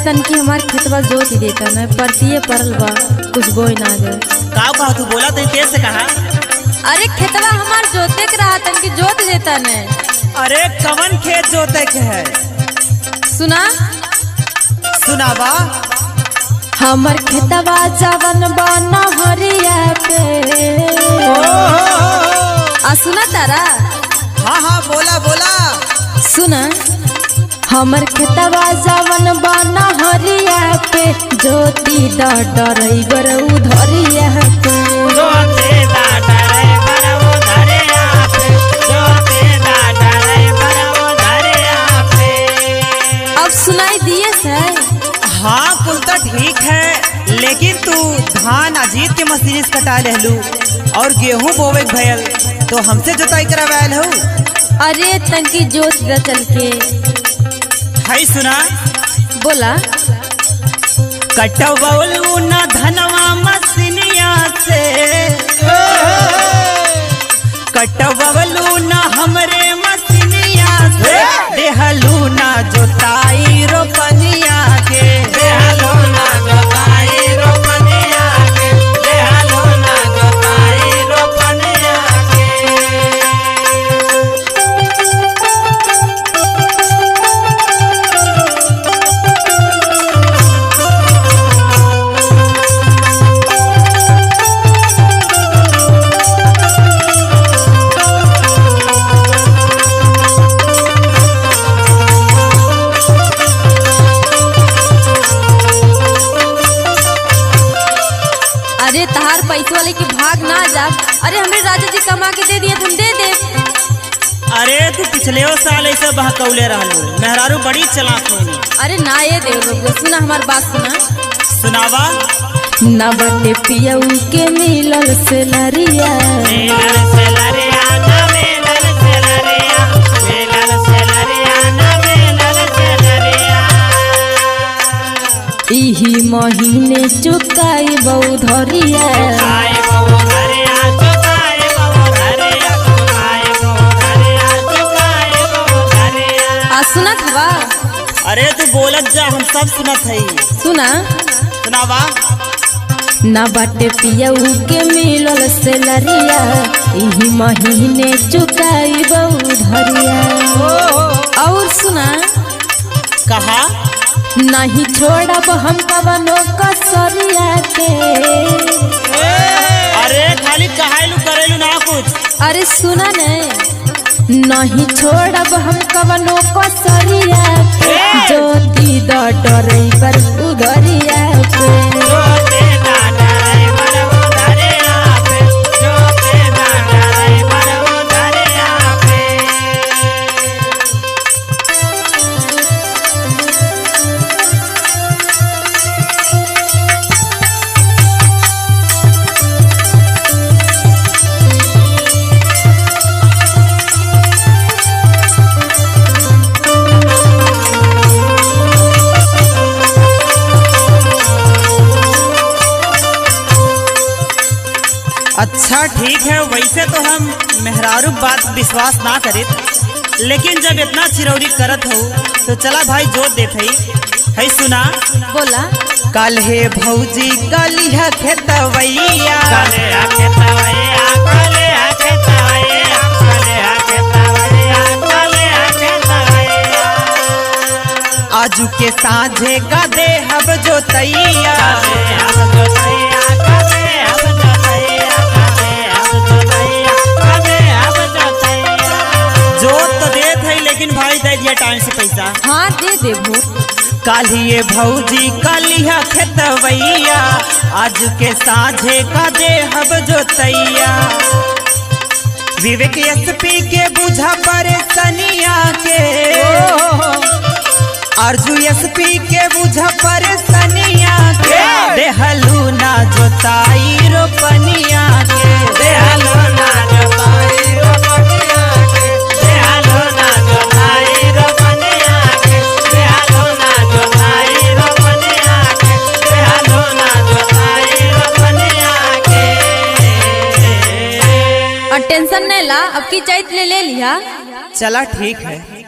तन की हमार खेतवा जोत ही देता न परतिये परल बा कुछ बोई ना जाए। का कहा तू बोला तो तेज से कहा। अरे खेतवा हमार जोते के रहा तन की जोत देता न। अरे कवन खेत जोते के है? सुना सुनावा। हमर खेतवा जवन बना हरिया पे। सुना तारा? हाँ हाँ बोला बोला। सुना हमर खेतवा जवन बना हरिया पे ज्योति दा डरैबर उधरिया पे। ज्योति दा डरैबर उधरिया पे, ज्योति दा डरैबर उधरिया पे। अब सुनाई दिए सर? हाँ कुल तो ठीक है, लेकिन तू धान अजीत के मशीन से कटा लेलू और गेहूं बोवे भयल तो हमसे जोताई करावैल हो। अरे तंकी जोत दा चल के हाय सुना। बोला। कटवलू ना धनवा मशीनिया से, कटवलू ना हमरे मशीनिया से, देहलू ना जोताई रोपनिया के, देहलू ना जोताई रोपनिया के, देहलू ना जोताई रोपनिया के। अरे तहार पैसे वाले की भाग ना जा। अरे हमरे राजा जी कमा के दे दिए तुम दे दे। अरे तू पिछले साल ऐसे बहकौले रहलू, मेहरारू बड़ी चलाक होनी। अरे ना ये दे लोग। सुना हमार बात सुना। सुनावा। ना बटे पियऊ के मिलल से लरिया, मिलल से लरिया ना मिलल से लरिया, मिलल से लरिया ना मिलल से लरिया। इही महीने चुकाई बउधरिया, चुकाई बउधरिया, चुकाई बउधरिया, चुकाई बउधरिया, चुकाई बउधरिया। सुनत हवा? अरे तू बोलत जा, हम सब सुनत हई। सुना। सुनावा। ना बाटे पियऊ के मिलल से लरिया, इही महीने चुकाई बउधरिया। और सुना। कहा नहीं छोड़ब हम कवनो कसरिया के। अरे खाली कहाइलू करेलू ना कुछ। अरे सुना नहीं छोड़ब हम कवनो कसरिया के, ज्योति दा डरैबर उधरिया पे। ज्योति दा डरैबर उधरिया पे, ज्योति दा डरैबर उधरिया पे। अच्छा ठीक है, वैसे तो हम मेहरारू बात विश्वास ना करे, लेकिन जब इतना चिरौरी करत हो तो चला भाई जोत देत है सुना। बोला। कल हे भौजी कलिया खेतवैया, कलिया खेतवैया, कलिया खेतवैया, कलिया खेतवैया, कलिया खेतवैया। आजू के साँझे का दे हब जोतैया, हब जोतैया, कदे हब जोतैया, कदे हब जोतैया, कदे हब जोतैया। जोत तो देत है, लेकिन भाई दे दिया टाइम से पैसा। हाँ दे देबो। कालिए भौजी कालिया खेतवैया, आज के साँझे का दे हब जोतैया। विवेक एसपी के बुझा परेशानिया के, अर्जु एसपी के बुझा परेशानिया के, देहलू ना जोताई रोपनिया के, देहलू ना जोताई रोपनिया के, देहलू ना जोताई रोपनिया के, देहलू ना जोताई रोपनिया के, देहलू ना जोताई रोपनिया के। और टेंशन नहीं ला, अब की चैत ले लिया। चला ठीक है।